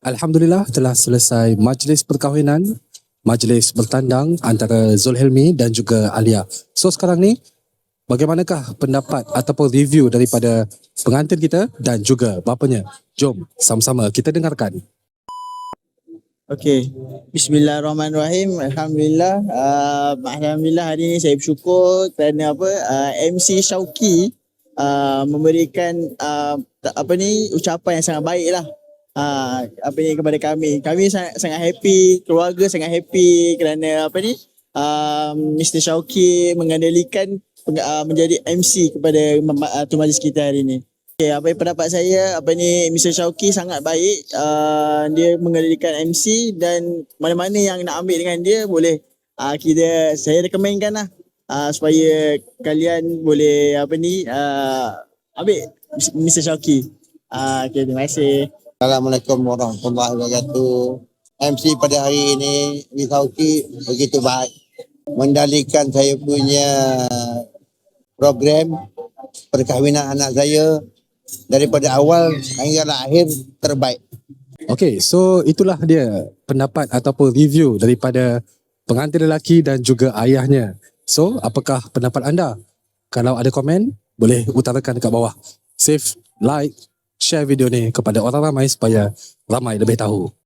Alhamdulillah telah selesai majlis perkahwinan, majlis bertandang antara Zulhelmi dan juga Alia. So sekarang ni, bagaimanakah pendapat ataupun review daripada pengantin kita dan juga bapanya? Jom sama-sama kita dengarkan. Okey. Bismillahirrahmanirrahim. Alhamdulillah hari ini saya bersyukur kerana MC Syauqi memberikan ucapan yang sangat baik lah. Kepada kami. Kami sangat happy, keluarga sangat happy kerana Mr. Syauqi mengendalikan menjadi MC kepada majlis kita hari ini. Okay, pendapat saya Mr. Syauqi sangat baik. Dia mengendalikan MC dan mana-mana yang nak ambil dengan dia boleh saya rekomenkan lah supaya kalian boleh ambil Mr. Syauqi. Okay, terima kasih. Assalamualaikum warahmatullahi wabarakatuh. MC pada hari ini Mr. Syauqi begitu baik mendalikan saya punya program perkahwinan anak saya daripada awal hingga akhir terbaik. Okay, so itulah dia pendapat ataupun review daripada pengantin lelaki dan juga ayahnya. So, apakah pendapat anda? Kalau ada komen, boleh utarakan dekat bawah. Save, like, share video ni kepada orang ramai supaya ramai lebih tahu.